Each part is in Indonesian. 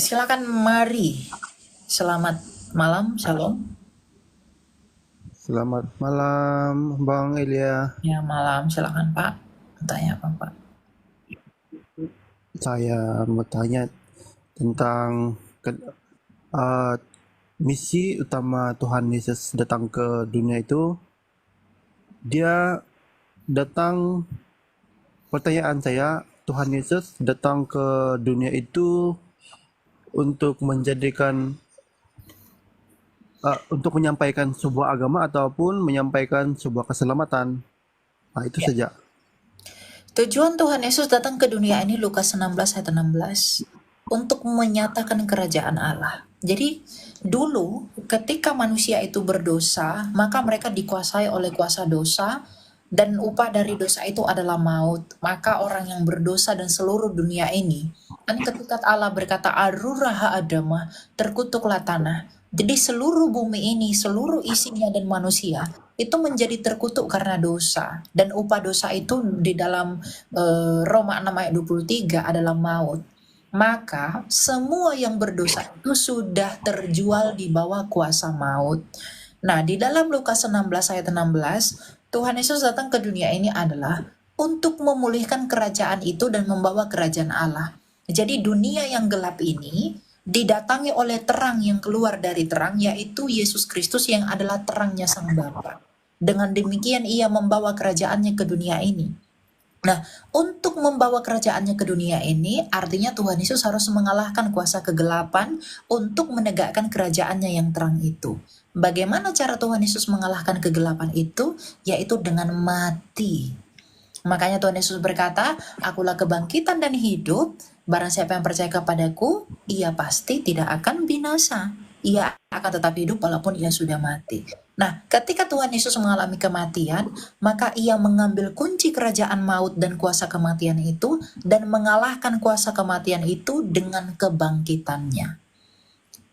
silakan Mari. Selamat malam, Shalom. Selamat malam, Bang Elia. Ya, malam, silakan Pak. Tanya apa Pak? Saya mau tanya tentang uh, misi utama Tuhan Yesus datang ke dunia itu. Dia datang, pertanyaan saya, Tuhan Yesus datang ke dunia itu untuk untuk menyampaikan sebuah agama ataupun menyampaikan sebuah keselamatan. Nah, itu Ya. saja. Tujuan Tuhan Yesus datang ke dunia ini Lukas 16 ayat 16 untuk menyatakan kerajaan Allah. Jadi dulu ketika manusia itu berdosa, maka mereka dikuasai oleh kuasa dosa dan upah dari dosa itu adalah maut. Maka orang yang berdosa dan seluruh dunia ini, dan ketika Allah berkata aruraha adama, terkutuklah tanah. Jadi seluruh bumi ini, seluruh isinya dan manusia itu menjadi terkutuk karena dosa, dan upah dosa itu di dalam Roma 6 ayat 23 adalah maut. Maka semua yang berdosa itu sudah terjual di bawah kuasa maut. Nah, di dalam Lukas 16 ayat 16, Tuhan Yesus datang ke dunia ini adalah untuk memulihkan kerajaan itu dan membawa kerajaan Allah. Jadi dunia yang gelap ini didatangi oleh terang yang keluar dari terang, yaitu Yesus Kristus yang adalah terangnya Sang Bapa. Dengan demikian ia membawa kerajaannya ke dunia ini. Nah, untuk membawa kerajaannya ke dunia ini, artinya Tuhan Yesus harus mengalahkan kuasa kegelapan untuk menegakkan kerajaannya yang terang itu. Bagaimana cara Tuhan Yesus mengalahkan kegelapan itu? Yaitu dengan mati. Makanya Tuhan Yesus berkata, akulah kebangkitan dan hidup, barang siapa yang percaya kepadaku, ia pasti tidak akan binasa. Ia akan tetap hidup walaupun ia sudah mati. Nah, ketika Tuhan Yesus mengalami kematian, maka ia mengambil kunci kerajaan maut dan kuasa kematian itu, dan mengalahkan kuasa kematian itu dengan kebangkitannya.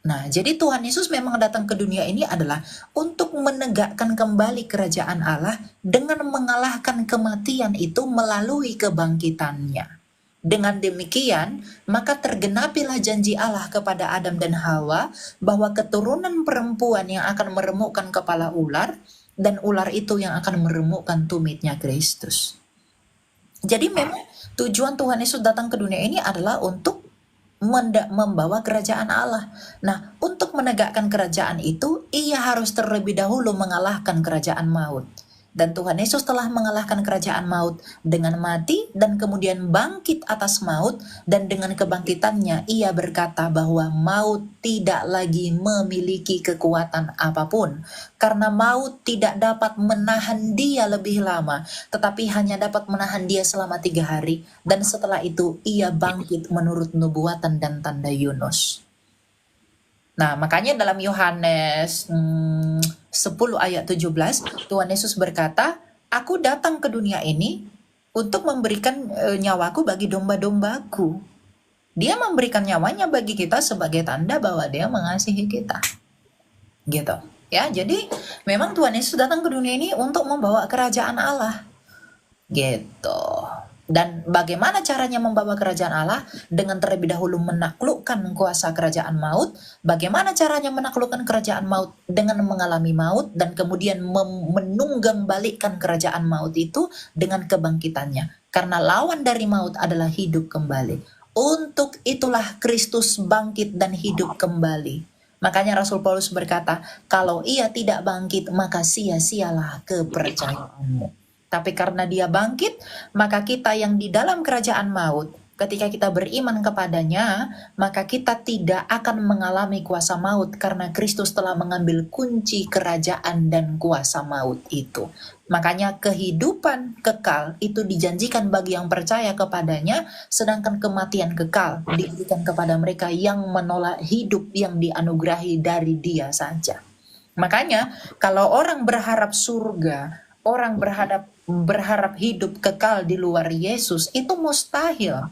Nah, jadi Tuhan Yesus memang datang ke dunia ini adalah untuk menegakkan kembali kerajaan Allah dengan mengalahkan kematian itu melalui kebangkitannya. Dengan demikian, maka tergenapilah janji Allah kepada Adam dan Hawa bahwa keturunan perempuan yang akan meremukkan kepala ular, dan ular itu yang akan meremukkan tumitnya Kristus. Jadi memang tujuan Tuhan Yesus datang ke dunia ini adalah untuk membawa kerajaan Allah. Nah, untuk menegakkan kerajaan itu, ia harus terlebih dahulu mengalahkan kerajaan maut. Dan Tuhan Yesus telah mengalahkan kerajaan maut dengan mati dan kemudian bangkit atas maut, dan dengan kebangkitannya ia berkata bahwa maut tidak lagi memiliki kekuatan apapun, karena maut tidak dapat menahan dia lebih lama, tetapi hanya dapat menahan dia selama 3 hari, dan setelah itu ia bangkit menurut nubuatan dan tanda Yunus. Nah, makanya dalam Yohanes 10 ayat 17, Tuhan Yesus berkata, aku datang ke dunia ini untuk memberikan nyawaku bagi domba-dombaku. Dia memberikan nyawanya bagi kita sebagai tanda bahwa dia mengasihi kita. Gitu. Ya, jadi memang Tuhan Yesus datang ke dunia ini untuk membawa kerajaan Allah. Gitu. Dan bagaimana caranya membawa kerajaan Allah? Dengan terlebih dahulu menaklukkan kuasa kerajaan maut. Bagaimana caranya menaklukkan kerajaan maut? Dengan mengalami maut dan kemudian menunggang balikkan kerajaan maut itu dengan kebangkitannya. Karena lawan dari maut adalah hidup kembali. Untuk itulah Kristus bangkit dan hidup kembali. Makanya Rasul Paulus berkata, kalau ia tidak bangkit, maka sia-sialah kepercayaanmu. Tapi karena dia bangkit, maka kita yang di dalam kerajaan maut, ketika kita beriman kepadanya, maka kita tidak akan mengalami kuasa maut karena Kristus telah mengambil kunci kerajaan dan kuasa maut itu. Makanya kehidupan kekal itu dijanjikan bagi yang percaya kepadanya, sedangkan kematian kekal diberikan kepada mereka yang menolak hidup yang dianugerahi dari dia saja. Makanya kalau orang berharap surga, orang berharap hidup kekal di luar Yesus, itu mustahil.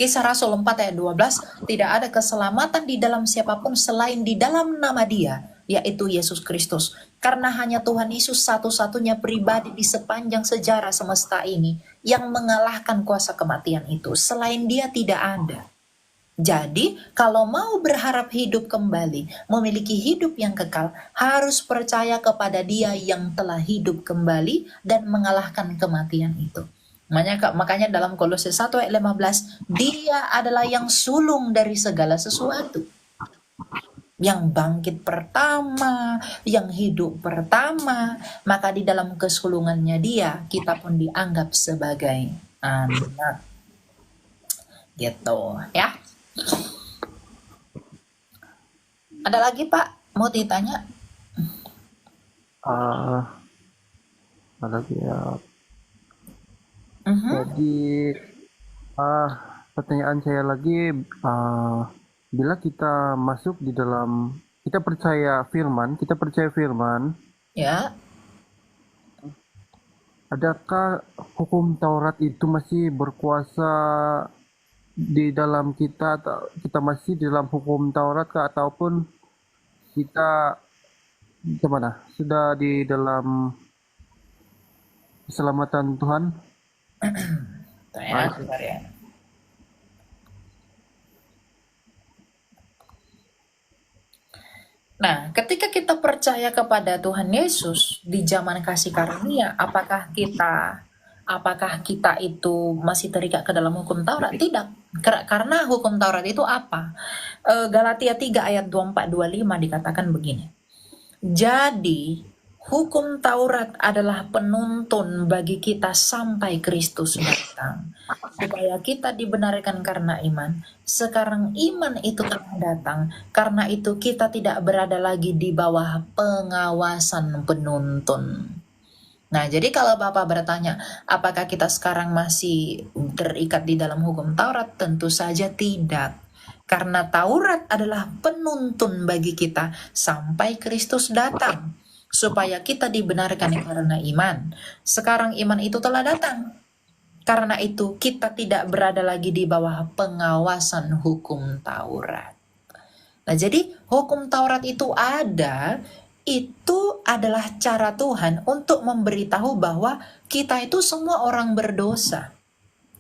Kisah Rasul 4 ayat 12, tidak ada keselamatan di dalam siapapun selain di dalam nama Dia, yaitu Yesus Kristus. Karena hanya Tuhan Yesus satu-satunya pribadi di sepanjang sejarah semesta ini yang mengalahkan kuasa kematian itu. Selain Dia tidak ada. Jadi, kalau mau berharap hidup kembali, memiliki hidup yang kekal, harus percaya kepada Dia yang telah hidup kembali dan mengalahkan kematian itu. Makanya dalam Kolose 1 ayat 15, Dia adalah yang sulung dari segala sesuatu. Yang bangkit pertama, yang hidup pertama, maka di dalam kesulungannya Dia, kita pun dianggap sebagai anak. Gitu, ya. Ada lagi Pak, mau ditanya? Ah, apa lagi ya? Mhm. Jadi, ah, pertanyaan saya lagi, bila kita masuk di dalam, kita percaya firman, Ya, adakah hukum Taurat itu masih berkuasa di dalam kita, atau kita masih di dalam hukum Taurat kah, ataupun kita gimana? Sudah di dalam keselamatan Tuhan? tuh Ah, ya, itu. bentar ya. Nah, ketika kita percaya kepada Tuhan Yesus di zaman kasih karunia, apakah kita itu masih terikat ke dalam hukum Taurat? Tidak. Karena hukum Taurat itu apa? Galatia 3 ayat 24-25 dikatakan begini. Jadi, hukum Taurat adalah penuntun bagi kita sampai Kristus datang, supaya kita dibenarkan karena iman. Sekarang iman itu telah datang, karena itu kita tidak berada lagi di bawah pengawasan penuntun. Nah, jadi kalau Bapak bertanya, apakah kita sekarang masih terikat di dalam hukum Taurat? Tentu saja tidak. Karena Taurat adalah penuntun bagi kita sampai Kristus datang, supaya kita dibenarkan karena iman. Sekarang iman itu telah datang. Karena itu kita tidak berada lagi di bawah pengawasan hukum Taurat. Nah, jadi hukum Taurat itu adalah cara Tuhan untuk memberitahu bahwa kita itu semua orang berdosa.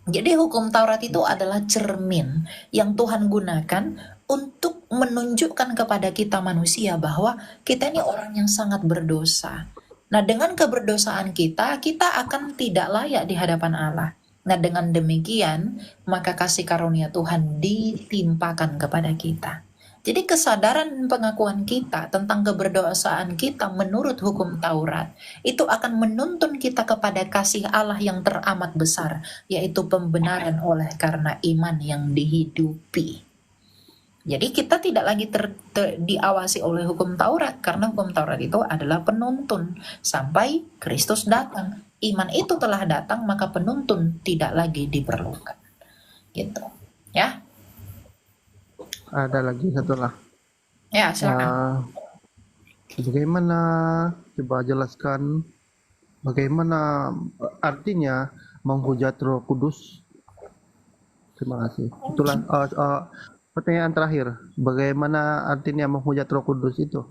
Jadi hukum Taurat itu adalah cermin yang Tuhan gunakan untuk menunjukkan kepada kita manusia bahwa kita ini orang yang sangat berdosa. Nah, dengan keberdosaan kita akan tidak layak di hadapan Allah. Nah, dengan demikian, maka kasih karunia Tuhan ditimpakan kepada kita. Jadi kesadaran dan pengakuan kita tentang keberdosaan kita menurut hukum Taurat itu akan menuntun kita kepada kasih Allah yang teramat besar, yaitu pembenaran oleh karena iman yang dihidupi. Jadi kita tidak lagi diawasi oleh hukum Taurat, karena hukum Taurat itu adalah penuntun sampai Kristus datang. Iman itu telah datang, maka penuntun tidak lagi diperlukan. Gitu. Ya, Ada lagi satu lah. ya silakan. Bagaimana, coba jelaskan bagaimana artinya menghujat Roh Kudus? Terima kasih. Itulah pertanyaan terakhir. Bagaimana artinya menghujat Roh Kudus itu?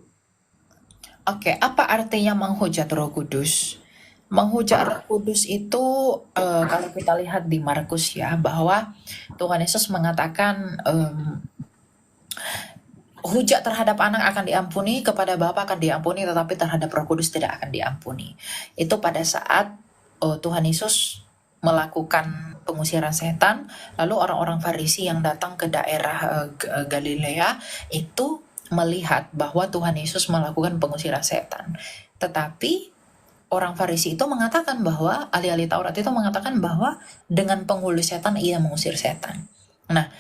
Oke, apa artinya menghujat Roh Kudus? Menghujat Roh Kudus itu kalau kita lihat di Markus ya, bahwa Tuhan Yesus mengatakan hujat terhadap anak akan diampuni, kepada Bapa akan diampuni, tetapi terhadap Roh Kudus tidak akan diampuni. Itu pada saat Tuhan Yesus melakukan pengusiran setan, lalu orang-orang Farisi yang datang ke daerah Galilea itu melihat bahwa Tuhan Yesus melakukan pengusiran setan. Tetapi orang Farisi itu mengatakan bahwa, ahli-ahli Taurat itu mengatakan bahwa dengan penghulu setan ia mengusir setan. Nah,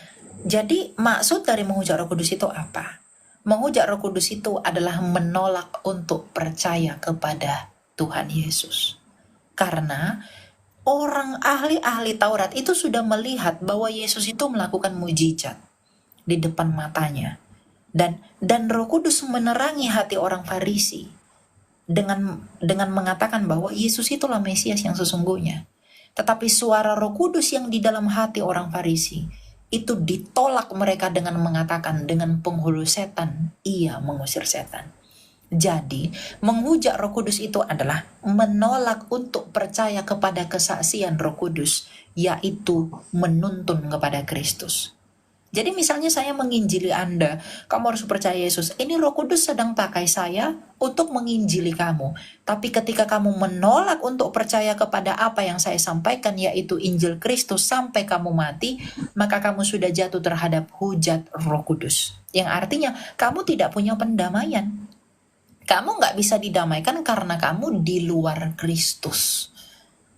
jadi maksud dari menghujat Roh Kudus itu apa? Menghujat Roh Kudus itu adalah menolak untuk percaya kepada Tuhan Yesus. Karena orang ahli-ahli Taurat itu sudah melihat bahwa Yesus itu melakukan mujizat di depan matanya. Dan Roh Kudus menerangi hati orang Farisi dengan mengatakan bahwa Yesus itulah Mesias yang sesungguhnya. Tetapi suara Roh Kudus yang di dalam hati orang Farisi itu ditolak mereka dengan mengatakan, dengan penghulu setan ia mengusir setan. Jadi, menghujat Roh Kudus itu adalah menolak untuk percaya kepada kesaksian Roh Kudus, yaitu menuntun kepada Kristus. Jadi misalnya saya menginjili Anda, kamu harus percaya Yesus. Ini Roh Kudus sedang pakai saya untuk menginjili kamu. Tapi ketika kamu menolak untuk percaya kepada apa yang saya sampaikan, yaitu Injil Kristus sampai kamu mati, maka kamu sudah jatuh terhadap hujat Roh Kudus. Yang artinya kamu tidak punya pendamaian. Kamu nggak bisa didamaikan karena kamu di luar Kristus.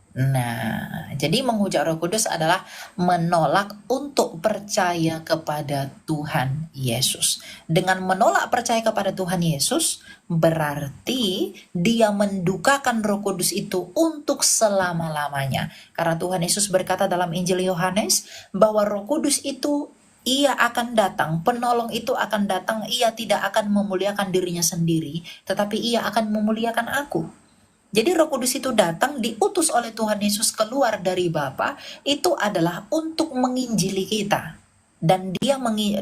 Nah, jadi menghujat Roh Kudus adalah menolak untuk percaya kepada Tuhan Yesus. Dengan menolak percaya kepada Tuhan Yesus, berarti dia mendukakan Roh Kudus itu untuk selama-lamanya. Karena Tuhan Yesus berkata dalam Injil Yohanes bahwa Roh Kudus itu ia akan datang, penolong itu akan datang, ia tidak akan memuliakan dirinya sendiri, tetapi ia akan memuliakan aku. Jadi Roh Kudus itu datang diutus oleh Tuhan Yesus keluar dari Bapa itu adalah untuk menginjili kita. Dan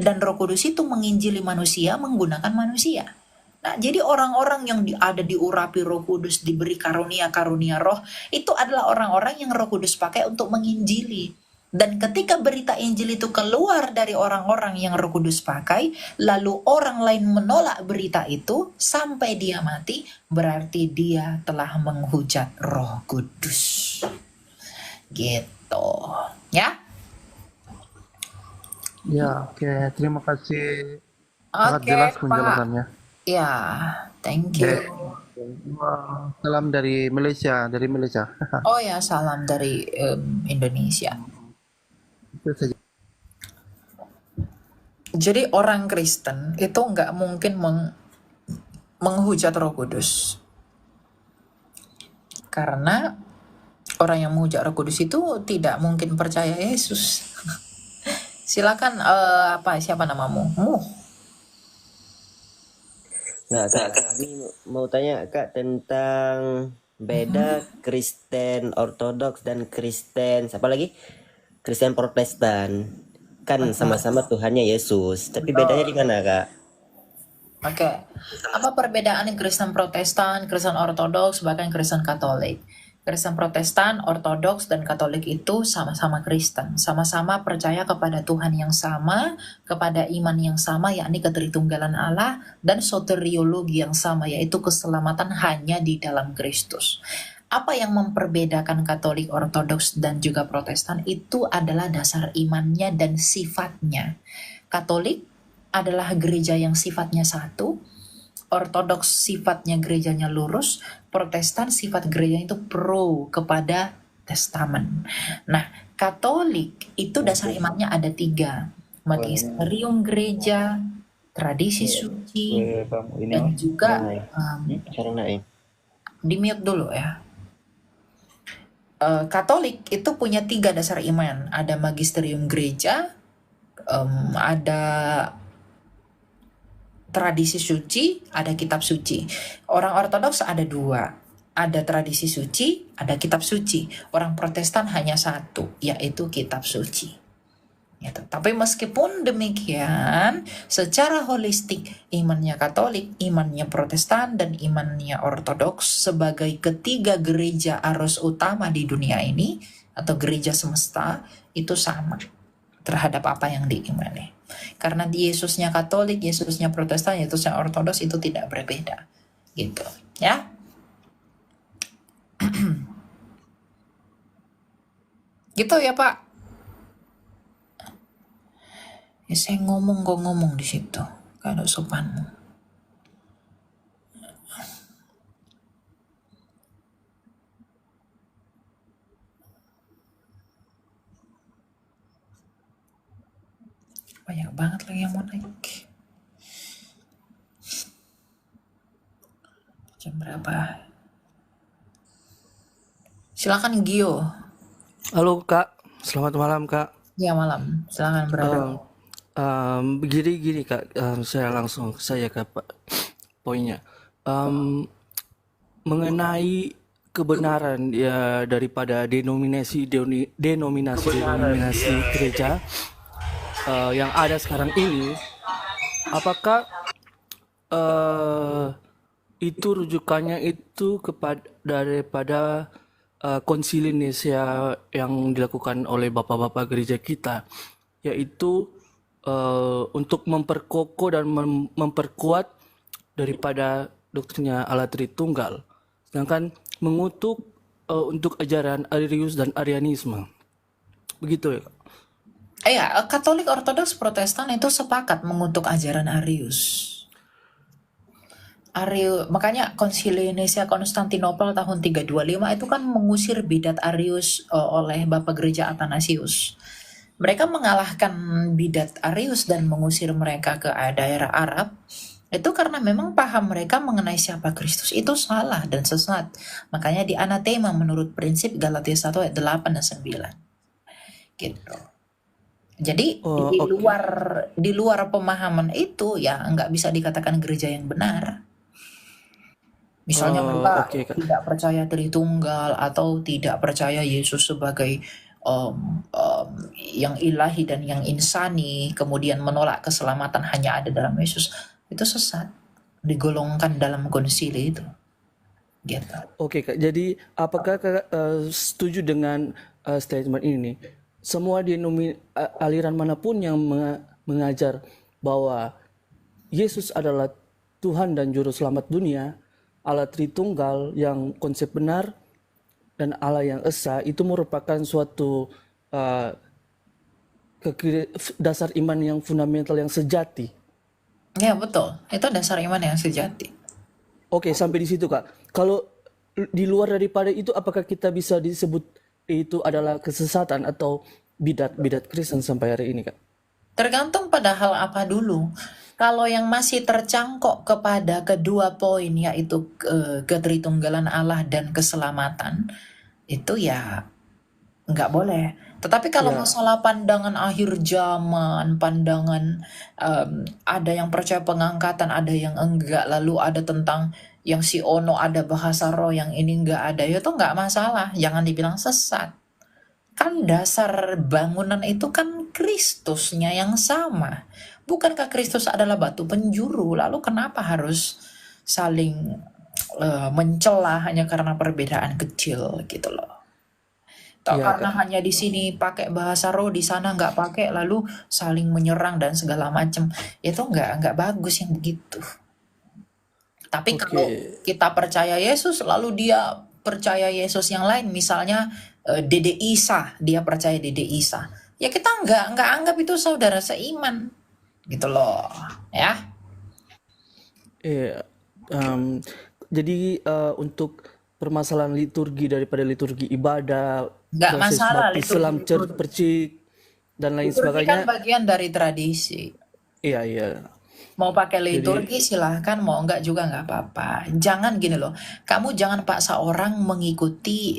dan Roh Kudus itu menginjili manusia menggunakan manusia. Nah, jadi orang-orang yang ada diurapi Roh Kudus, diberi karunia-karunia Roh, itu adalah orang-orang yang Roh Kudus pakai untuk menginjili. Dan ketika berita Injil itu keluar dari orang-orang yang Roh Kudus pakai, lalu orang lain menolak berita itu sampai dia mati, berarti dia telah menghujat Roh Kudus. Gitu. Ya? Ya, oke. Terima kasih. Sangat Oke, jelas Pak. penjelasannya. Ya, thank Oke. you. Wah, salam dari Malaysia, dari Malaysia. Oh ya, salam dari Indonesia. Itu saja. Jadi orang Kristen itu nggak mungkin menghujat Roh Kudus. Karena orang yang menghujat Roh Kudus itu tidak mungkin percaya Yesus. Silakan siapa namamu? Nah, Kak, ini mau tanya Kak tentang beda Kristen Ortodoks dan Kristen apa lagi? Kristen Protestan. Kan sama-sama Tuhannya Yesus, tapi bedanya di mana, Kak? Oke. Apa perbedaan Kristen Protestan, Kristen Ortodoks, bahkan Kristen Katolik? Kristen Protestan, Ortodoks, dan Katolik itu sama-sama Kristen. Sama-sama percaya kepada Tuhan yang sama, kepada iman yang sama, yakni ketritunggalan Allah, dan soteriologi yang sama, yaitu keselamatan hanya di dalam Kristus. Apa yang memperbedakan Katolik, Ortodoks, dan juga Protestan itu adalah dasar imannya dan sifatnya. Katolik adalah gereja yang sifatnya satu, Ortodoks sifatnya gerejanya lurus, Protestan sifat gerejanya itu pro kepada testamen. Nah, Katolik itu dasar imannya ada 3, magisterium gereja, tradisi suci, dan juga di mute dulu ya. Katolik itu punya 3 dasar iman, ada magisterium gereja, ada tradisi suci, ada kitab suci. Orang Ortodoks ada 2, ada tradisi suci, ada kitab suci. Orang Protestan hanya 1, yaitu kitab suci. Gitu. Tapi meskipun demikian, secara holistik imannya Katolik, imannya Protestan, dan imannya Ortodoks sebagai ketiga gereja arus utama di dunia ini atau gereja semesta itu sama terhadap apa yang diimani. Karena Yesusnya Katolik, Yesusnya Protestan, Yesusnya Ortodoks itu tidak berbeda. Gitu, ya. Gitu ya, Pak. Ya, saya ngomong kok ngomong di situ. Kalau sopanmu. Banyak banget lagi yang mau naik. Jam berapa? Silakan Gio. Halo Kak, selamat malam Kak. Ya malam, silakan berada. Gini Kak, saya ke poinnya. Mengenai kebenaran ya daripada denominasi gereja yang ada sekarang ini, apakah itu rujukannya itu daripada konsili Nicea yang dilakukan oleh bapak-bapak gereja kita, yaitu untuk memperkokoh dan memperkuat daripada doktrinnya Allah Tritunggal, sedangkan mengutuk untuk ajaran Arius dan Arianisme. Begitu ya, Kak? Iya, Katolik, Ortodoks, Protestan itu sepakat mengutuk ajaran Arius. Makanya Konsili Nicea Konstantinopel tahun 325 itu kan mengusir bidat Arius oleh Bapak Gereja Athanasius. Mereka mengalahkan bidat Arius dan mengusir mereka ke daerah Arab. Itu karena memang paham mereka mengenai siapa Kristus itu salah dan sesat. Makanya di anatema menurut prinsip Galatia 1 ayat 8 dan 9. Gitu. Jadi Oke. di luar pemahaman itu ya nggak bisa dikatakan gereja yang benar. Misalnya mereka Oke, Kak. tidak percaya Tritunggal atau tidak percaya Yesus sebagai yang ilahi dan yang insani, kemudian menolak keselamatan hanya ada dalam Yesus, itu sesat, digolongkan dalam konsili itu. Gitu. Oke, Kak. Jadi apakah Kak setuju dengan statement ini? Semua aliran manapun yang mengajar bahwa Yesus adalah Tuhan dan Juru Selamat dunia, Allah Tritunggal yang konsep benar, dan Allah yang esa, itu merupakan suatu dasar iman yang fundamental yang sejati. Ya betul, itu dasar iman yang sejati. Oke, sampai di situ, Kak. Kalau di luar daripada itu, apakah kita bisa disebut itu adalah kesesatan atau bidat Kristen sampai hari ini, Kak? Tergantung pada hal apa dulu. Kalau yang masih tercangkok kepada kedua poin, yaitu ketritunggalan Allah dan keselamatan, itu ya nggak boleh. Tetapi kalau Ya, masalah pandangan akhir zaman, pandangan ada yang percaya pengangkatan, ada yang enggak, lalu ada tentang yang si Ono ada bahasa roh, yang ini enggak ada, ya itu nggak masalah. Jangan dibilang sesat. Kan dasar bangunan itu kan Kristusnya yang sama. Bukankah Kristus adalah batu penjuru? Lalu kenapa harus saling mencela hanya karena perbedaan kecil gitu loh? Tak ya, karena Kak. hanya di sini pakai bahasa roh, di sana nggak pakai, lalu saling menyerang dan segala macam. Itu nggak bagus yang begitu. Tapi kalau Oke. kita percaya Yesus, lalu dia percaya Yesus yang lain, misalnya Dede Isa, dia percaya Dede Isa, ya kita nggak anggap itu saudara seiman, gitu loh, ya. Jadi untuk permasalahan liturgi daripada liturgi ibadah, Nggak proses masalah Islam, liturgi. percik, dan lain Liturgi kan sebagainya. bagian dari tradisi. Iya, iya. Mau pakai Jadi, liturgi silahkan, mau enggak juga nggak apa-apa. Jangan gini loh, kamu jangan paksa orang mengikuti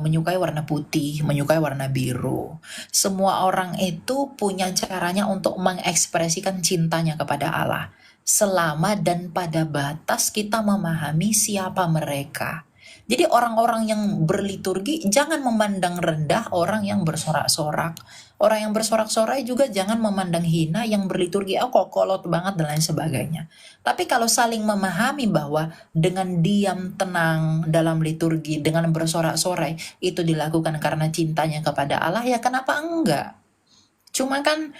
menyukai warna putih, menyukai warna biru. Semua orang itu punya caranya untuk mengekspresikan cintanya kepada Allah. Selama dan pada batas kita memahami siapa mereka. Jadi orang-orang yang berliturgi jangan memandang rendah orang yang bersorak-sorak. Orang yang bersorak-sorai juga jangan memandang hina yang berliturgi, oh kok kolot banget dan lain sebagainya. Tapi kalau saling memahami bahwa dengan diam tenang dalam liturgi, dengan bersorak-sorai, itu dilakukan karena cintanya kepada Allah, ya kenapa enggak? Cuma kan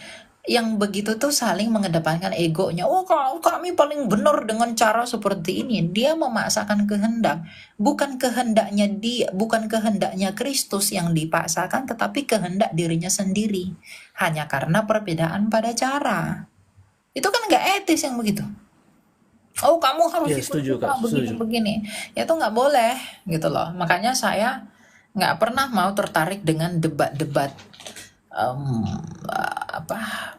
yang begitu tuh saling mengedepankan egonya. Oh, kami paling benar dengan cara seperti ini. Dia memaksakan kehendak. Bukan kehendaknya Kristus yang dipaksakan, tetapi kehendak dirinya sendiri. Hanya karena perbedaan pada cara. Itu kan nggak etis yang begitu. Oh, kamu harus ya ikut setuju, kita Kak. Setuju. begini-begini. Ya itu nggak boleh gitu loh. Makanya saya nggak pernah mau tertarik dengan debat-debat apa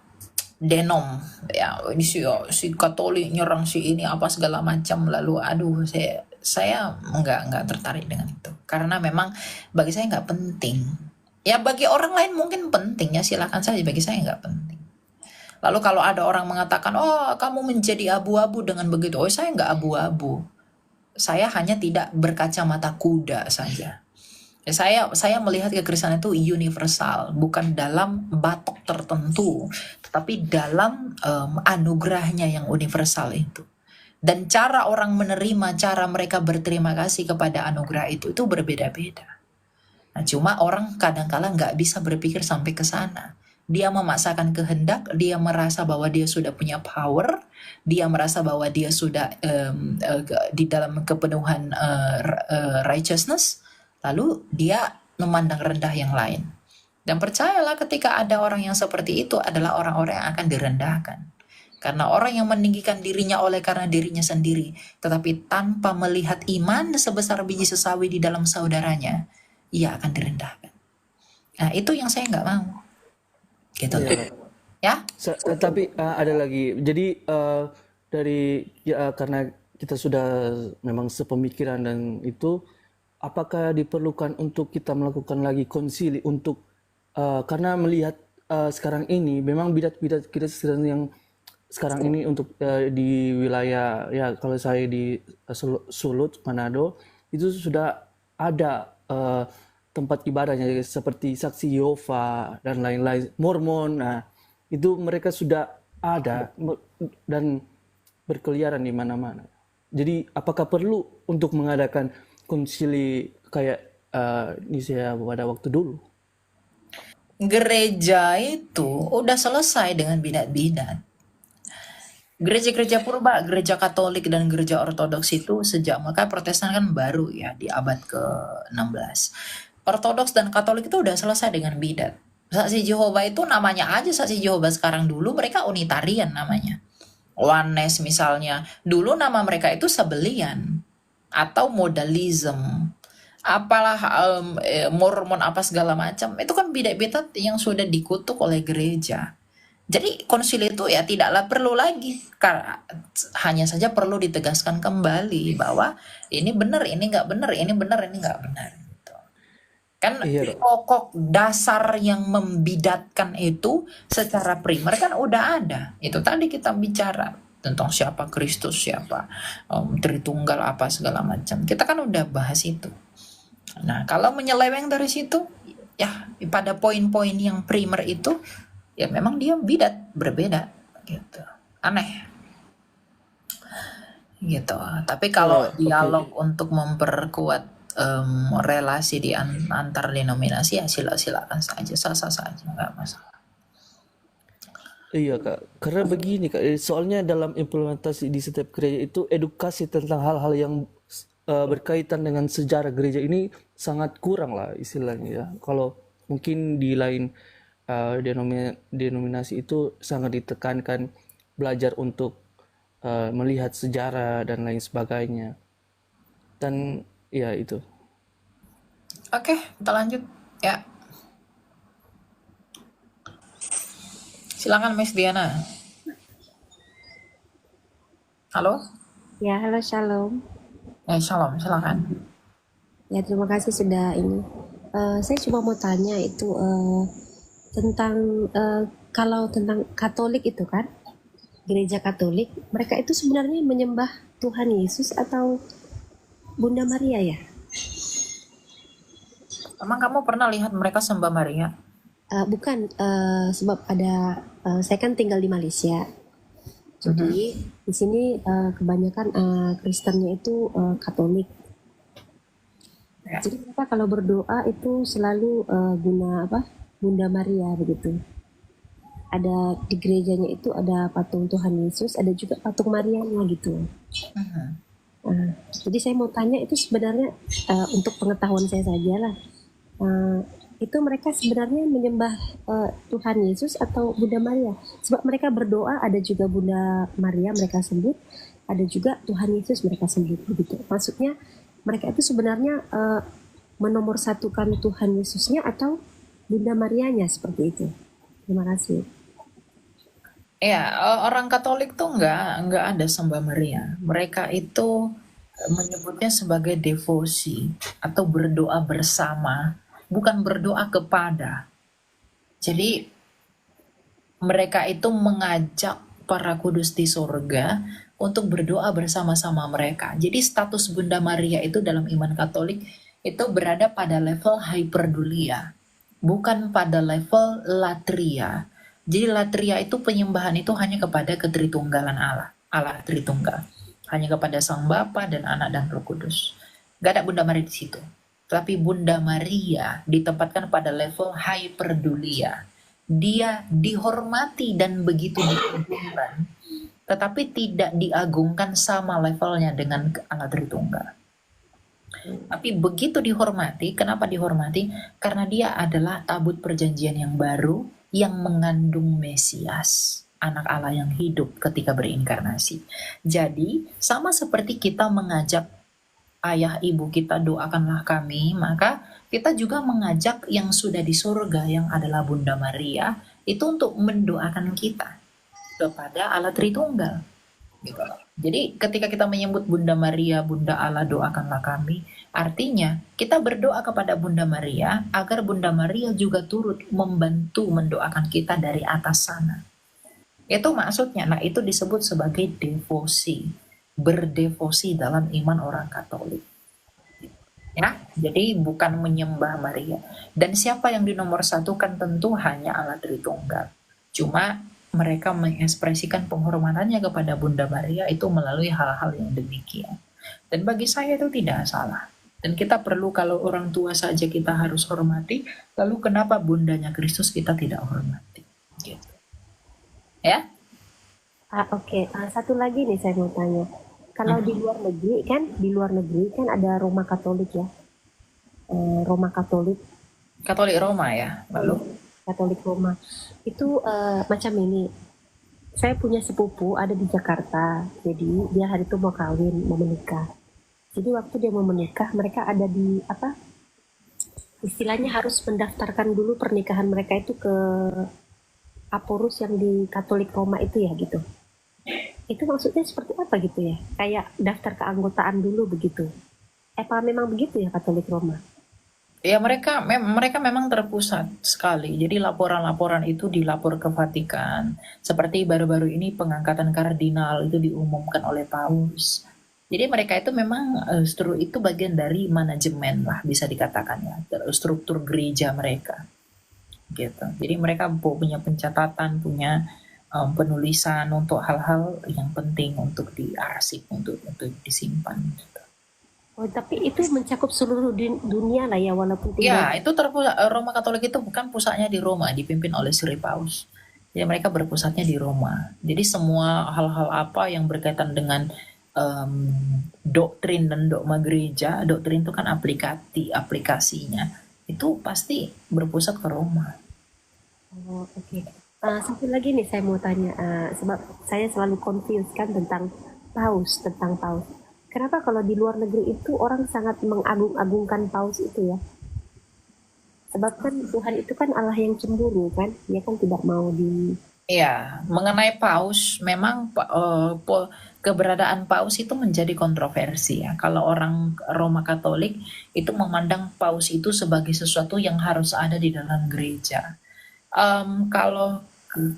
denom ya, ini si Katolik nyerang si ini apa segala macam, lalu aduh saya nggak tertarik dengan itu karena memang bagi saya nggak penting. Ya bagi orang lain mungkin penting, ya silakan saja, bagi saya nggak penting. Lalu kalau ada orang mengatakan oh kamu menjadi abu-abu dengan begitu, oh saya nggak abu-abu, saya hanya tidak berkacamata kuda saja. Ya, saya melihat kekristenan itu universal, bukan dalam batok tertentu, tetapi dalam anugerahnya yang universal itu. Dan cara orang menerima, cara mereka berterima kasih kepada anugerah itu berbeda-beda. Nah, cuma orang kadang-kala nggak bisa berpikir sampai ke sana. Dia memaksakan kehendak, dia merasa bahwa dia sudah punya power, dia merasa bahwa dia sudah di dalam kepenuhan righteousness, lalu dia memandang rendah yang lain. Dan percayalah ketika ada orang yang seperti itu adalah orang-orang yang akan direndahkan. Karena orang yang meninggikan dirinya oleh karena dirinya sendiri, tetapi tanpa melihat iman sebesar biji sesawi di dalam saudaranya, ia akan direndahkan. Nah, itu yang saya nggak mau. Gitu. Iya. Ya? Tapi ada lagi. Jadi dari karena kita sudah memang sepemikiran dan itu, apakah diperlukan untuk kita melakukan lagi konsili untuk karena melihat sekarang ini memang bidat-bidat kita yang sekarang ini untuk di wilayah ya kalau saya di Sulut Manado itu sudah ada tempat ibadahnya seperti Saksi Yehova dan lain-lain, Mormon. Nah, itu mereka sudah ada dan berkeliaran di mana-mana. Jadi apakah perlu untuk mengadakan konsili kayak Nisea pada waktu dulu? Gereja itu udah selesai dengan bidat-bidat. Gereja-gereja purba, gereja Katolik dan gereja Ortodoks itu sejak maka Protestan kan baru ya di abad ke-16. Ortodoks dan Katolik itu udah selesai dengan bidat. Saksi Jehovah itu namanya aja Saksi Jehovah sekarang, dulu mereka Unitarian namanya. Oneness misalnya, dulu nama mereka itu Sabellian atau Modalism. Apalah Mormon apa segala macam. Itu kan bidat-bidat yang sudah dikutuk oleh gereja. Jadi konsili itu ya tidaklah perlu lagi, hanya saja perlu ditegaskan kembali bahwa ini benar, ini nggak benar, ini benar, ini nggak benar. Gitu. Kan Iya, Dok. pokok dasar yang membidatkan itu secara primer kan udah ada. Itu tadi kita bicara tentang siapa Kristus, siapa Tritunggal apa segala macam. Kita kan udah bahas itu. Nah, kalau menyeleweng dari situ, ya pada poin-poin yang primer itu, ya memang dia bidat, berbeda gitu, aneh gitu. Tapi kalau dialog untuk memperkuat relasi di antar denominasi ya silakan saja, sah-sah saja, nggak masalah. Iya, Kak. Karena begini, Kak. Soalnya dalam implementasi di setiap gereja itu edukasi tentang hal-hal yang berkaitan dengan sejarah gereja ini sangat kurang lah istilahnya ya. Kalau mungkin di lain denominasi itu sangat ditekankan belajar untuk melihat sejarah dan lain sebagainya. Dan ya itu. Oke, kita lanjut ya. Silakan Miss Diana. Halo? Ya, halo Shalom. Shalom, silakan. Ya, terima kasih sudah ini. Saya cuma mau tanya itu tentang kalau tentang Katolik itu kan, gereja Katolik, mereka itu sebenarnya menyembah Tuhan Yesus atau Bunda Maria ya? Emang kamu pernah lihat mereka sembah Maria? Bukan, sebab ada saya kan tinggal di Malaysia. Jadi di sini kebanyakan Kristennya itu Katolik. Ya. Jadi mereka kalau berdoa itu selalu Bunda Maria begitu. Ada di gerejanya itu ada patung Tuhan Yesus, ada juga patung Marianya gitu. Jadi saya mau tanya itu sebenarnya untuk pengetahuan saya saja lah. Itu mereka sebenarnya menyembah Tuhan Yesus atau Bunda Maria? Sebab mereka berdoa ada juga Bunda Maria mereka sebut, ada juga Tuhan Yesus mereka sebut begitu. Maksudnya mereka itu sebenarnya menomorsatukan Tuhan Yesusnya atau Bunda Marianya seperti itu. Terima kasih. Ya, orang Katolik tuh nggak ada sembah Maria. Mereka itu menyebutnya sebagai devosi atau berdoa bersama, bukan berdoa kepada. Jadi mereka itu mengajak para kudus di surga untuk berdoa bersama-sama mereka. Jadi status Bunda Maria itu dalam iman Katolik itu berada pada level hyperdulia, bukan pada level latria. Jadi latria itu penyembahan itu hanya kepada ketritunggalan Allah, Allah Tritunggal, hanya kepada Sang Bapa dan Anak dan Roh Kudus. Gak ada Bunda Maria di situ. Tapi Bunda Maria ditempatkan pada level hyperdulia. dia dihormati dan begitu diagungkan, tetapi tidak diagungkan sama levelnya dengan Allah Tritunggal. Tapi begitu dihormati, kenapa dihormati? Karena dia adalah tabut perjanjian yang baru yang mengandung Mesias, anak Allah yang hidup ketika berinkarnasi. Jadi, sama seperti kita mengajak ayah ibu kita doakanlah kami, maka kita juga mengajak yang sudah di surga yang adalah Bunda Maria itu untuk mendoakan kita kepada Allah Tritunggal. Gitu loh. Jadi ketika kita menyebut Bunda Maria, Bunda Allah doakanlah kami, artinya kita berdoa kepada Bunda Maria agar Bunda Maria juga turut membantu mendoakan kita dari atas sana. Itu maksudnya. Nah, itu disebut sebagai devosi. Berdevosi dalam iman orang Katolik. Ya, jadi bukan menyembah Maria. Dan siapa yang dinomorsatukan tentu hanya Allah Tritunggal. Cuma mereka mengekspresikan penghormatannya kepada Bunda Maria itu melalui hal-hal yang demikian. Dan bagi saya itu tidak salah. Dan kita perlu, kalau orang tua saja kita harus hormati, lalu kenapa Bundanya Kristus kita tidak hormati? Gitu. Ya? Oke. Satu lagi nih saya mau tanya. Kalau di luar negeri kan ada Roma Katolik ya. Roma Katolik, Katolik Roma ya, lalu. Katolik Roma. Itu macam ini. Saya punya sepupu ada di Jakarta. Jadi dia hari itu mau kawin, mau menikah. Jadi waktu dia mau menikah, mereka ada di apa? Istilahnya harus mendaftarkan dulu pernikahan mereka itu ke Aporus yang di Katolik Roma itu ya gitu. Itu maksudnya seperti apa gitu ya? Kayak daftar keanggotaan dulu begitu. Apa memang begitu ya Katolik Roma? Ya mereka memang terpusat sekali. Jadi laporan-laporan itu dilapor ke Vatikan. Seperti baru-baru ini pengangkatan kardinal itu diumumkan oleh Paus. Jadi mereka itu memang itu bagian dari manajemen lah bisa dikatakan ya, struktur gereja mereka. Gitu. Jadi mereka punya pencatatan, punya penulisan untuk hal-hal yang penting untuk diarsip, untuk disimpan. Gitu. Oh, tapi itu mencakup seluruh dunia lah ya, walaupun Ya, tidak. itu terpusat. Roma Katolik itu bukan pusatnya di Roma, dipimpin oleh Sri Paus. Jadi mereka berpusatnya di Roma. Jadi semua hal-hal apa yang berkaitan dengan doktrin dan dogma gereja, doktrin itu kan aplikasinya, itu pasti berpusat ke Roma. Oh, oke. Satu lagi nih saya mau tanya, sebab saya selalu confused kan tentang paus. Kenapa kalau di luar negeri itu orang sangat mengagung-agungkan paus itu ya? Sebab kan Tuhan itu kan Allah yang cemburu kan, dia kan tidak mau di. Ya, mengenai paus, memang keberadaan paus itu menjadi kontroversi ya. Kalau orang Roma Katolik itu memandang paus itu sebagai sesuatu yang harus ada di dalam gereja. Kalau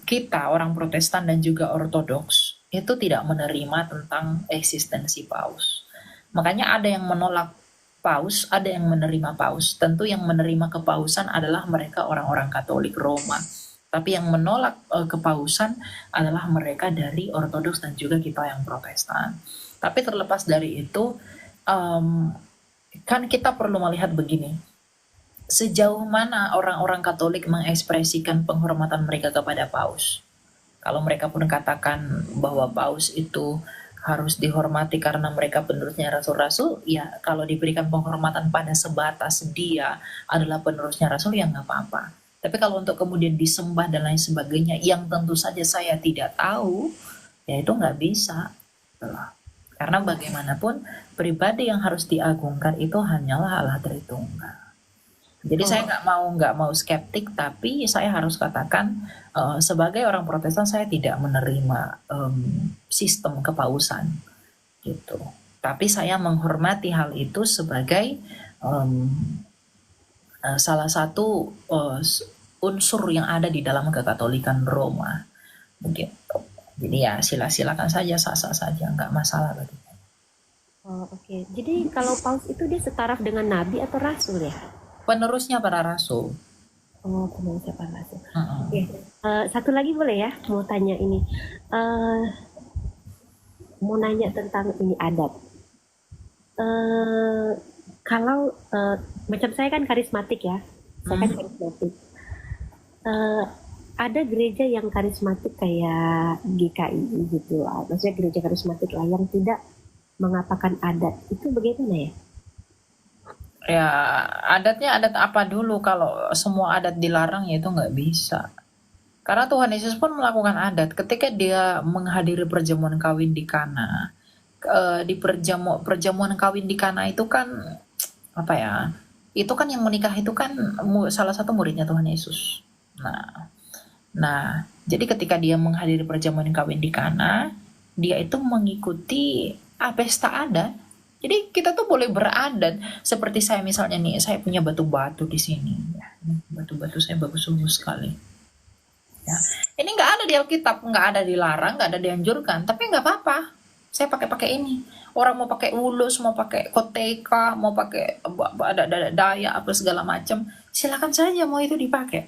kita orang Protestan dan juga Ortodoks itu tidak menerima tentang eksistensi paus. Makanya ada yang menolak paus, ada yang menerima paus. Tentu yang menerima kepausan adalah mereka orang-orang Katolik Roma. Tapi yang menolak kepausan adalah mereka dari Ortodoks dan juga kita yang Protestan. Tapi terlepas dari itu, kan kita perlu melihat begini. Sejauh mana orang-orang Katolik mengekspresikan penghormatan mereka kepada paus. Kalau mereka pun katakan bahwa paus itu harus dihormati karena mereka penerusnya rasul-rasul, ya kalau diberikan penghormatan pada sebatas dia adalah penerusnya rasul, ya nggak apa-apa. Tapi kalau untuk kemudian disembah dan lain sebagainya, yang tentu saja saya tidak tahu, ya itu nggak bisa. Karena bagaimanapun, pribadi yang harus diagungkan itu hanyalah Allah Tritunggal. Jadi saya nggak mau skeptik, tapi saya harus katakan sebagai orang Protestan saya tidak menerima sistem kepausan gitu. Tapi saya menghormati hal itu sebagai salah satu unsur yang ada di dalam kekatolikan Roma begitu. Jadi ya silakan saja, sah-sah saja, nggak masalah bagi saya. Oh, oke. Jadi kalau paus itu dia setaraf dengan nabi atau rasul ya? Penerusnya para rasul. Oh, penerusnya para rasul. Oke. Satu lagi boleh ya? Mau tanya ini. Mau nanya tentang ini adat. Kalau macam saya kan karismatik ya. Saya kan karismatik. ada gereja yang karismatik kayak GKI gitu lah, maksudnya gereja karismatik lah yang tidak mengatakan adat, itu bagaimana ya? Ya, adatnya adat apa dulu? Kalau semua adat dilarang ya itu nggak bisa. Karena Tuhan Yesus pun melakukan adat ketika dia menghadiri perjamuan kawin di Kana. Di perjamuan kawin di Kana itu kan apa ya? Itu kan yang menikah itu kan salah satu muridnya Tuhan Yesus. Nah, jadi ketika dia menghadiri perjamuan kawin di Kana, dia itu mengikuti pesta adat. Jadi kita tuh boleh beradat. Seperti saya misalnya nih, saya punya batu-batu di sini. Ya, batu-batu saya bagus-bagus sekali. Ya. Ini nggak ada di Alkitab, nggak ada dilarang, nggak ada dianjurkan, tapi nggak apa-apa. Saya pakai ini. Orang mau pakai ulus, mau pakai koteka, mau pakai ada daya apa segala macam, silakan saja mau itu dipakai.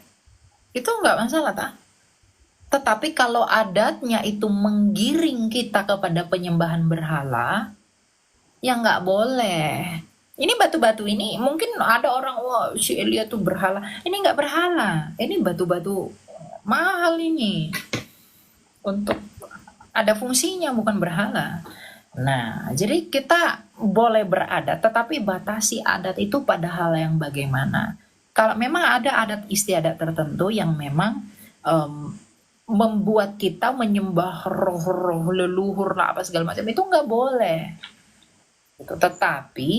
Itu nggak masalah, tak? Tetapi kalau adatnya itu menggiring kita kepada penyembahan berhala, ya nggak boleh. Ini batu-batu ini mungkin ada orang, wah si Elia tuh berhala. Ini nggak berhala, ini batu-batu mahal ini untuk ada fungsinya, bukan berhala. Nah, jadi kita boleh beradat, tetapi batasi adat itu pada hal yang bagaimana. Kalau memang ada adat istiadat tertentu yang memang membuat kita menyembah roh-roh leluhur lah apa segala macam, itu nggak boleh. Tetapi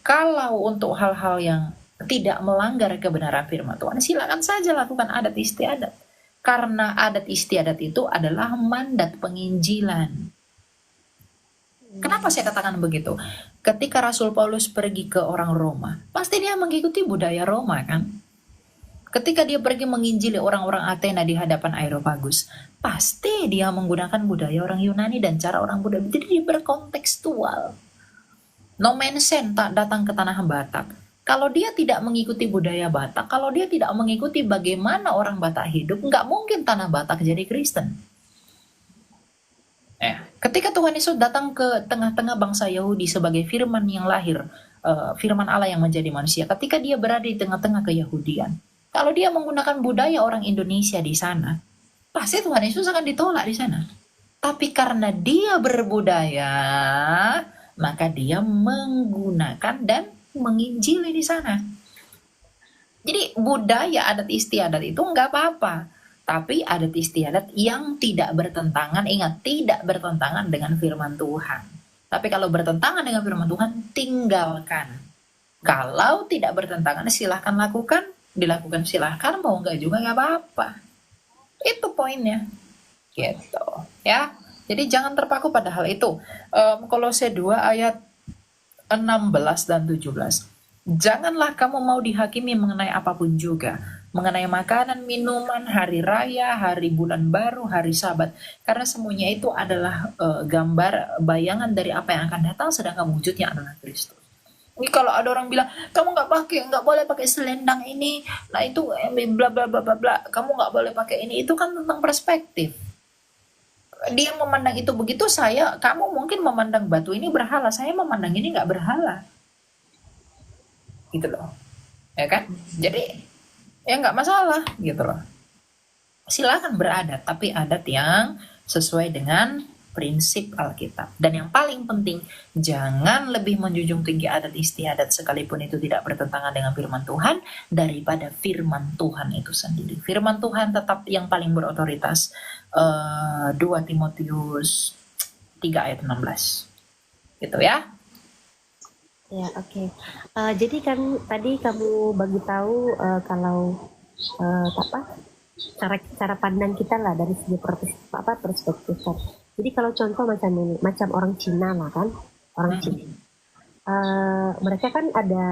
kalau untuk hal-hal yang tidak melanggar kebenaran firman Tuhan, silakan saja lakukan adat istiadat. Karena adat istiadat itu adalah mandat penginjilan. Kenapa saya katakan begitu? Ketika Rasul Paulus pergi ke orang Roma, pasti dia mengikuti budaya Roma kan? Ketika dia pergi menginjili orang-orang Athena di hadapan Areopagus, pasti dia menggunakan budaya orang Yunani dan cara orang Buddha. Jadi dia berkontekstual. No mensen tak datang ke tanah Batak. Kalau dia tidak mengikuti budaya Batak, kalau dia tidak mengikuti bagaimana orang Batak hidup, nggak mungkin tanah Batak jadi Kristen. Ketika Tuhan Yesus datang ke tengah-tengah bangsa Yahudi sebagai firman yang lahir, firman Allah yang menjadi manusia, ketika dia berada di tengah-tengah keyahudian, kalau dia menggunakan budaya orang Indonesia di sana, pasti Tuhan Yesus akan ditolak di sana. Tapi karena dia berbudaya, maka dia menggunakan dan menginjili di sana. Jadi budaya adat istiadat itu nggak apa-apa, tapi adat istiadat yang tidak bertentangan, ingat, tidak bertentangan dengan firman Tuhan. Tapi kalau bertentangan dengan firman Tuhan, tinggalkan. Kalau tidak bertentangan, silahkan lakukan, dilakukan silahkan, mau nggak juga nggak apa-apa. Itu poinnya, gitu ya. Jadi jangan terpaku pada hal itu. Kolose 2 ayat 16 dan 17. Janganlah kamu mau dihakimi mengenai apapun juga, mengenai makanan, minuman, hari raya, hari bulan baru, hari Sabat, karena semuanya itu adalah gambar bayangan dari apa yang akan datang, sedangkan wujudnya adalah Kristus. Ini kalau ada orang bilang kamu nggak boleh pakai selendang ini, nah itu bla bla bla bla bla, kamu nggak boleh pakai ini, itu kan tentang perspektif. Dia memandang itu begitu, kamu mungkin memandang batu ini berhala, saya memandang ini nggak berhala, gitu loh, ya kan? Jadi ya nggak masalah, gitu loh. Silakan beradat, tapi adat yang sesuai dengan prinsip Alkitab. Dan yang paling penting, jangan lebih menjunjung tinggi adat istiadat sekalipun itu tidak bertentangan dengan firman Tuhan daripada firman Tuhan itu sendiri. Firman Tuhan tetap yang paling berotoritas. 2 Timotius 3 ayat 16. Gitu ya. Ya, oke. Jadi kan tadi kamu bagi tahu kalau cara pandang kita lah dari segi perspektif. Jadi kalau contoh macam ini, macam orang Cina lah kan, orang Cina. Mereka kan ada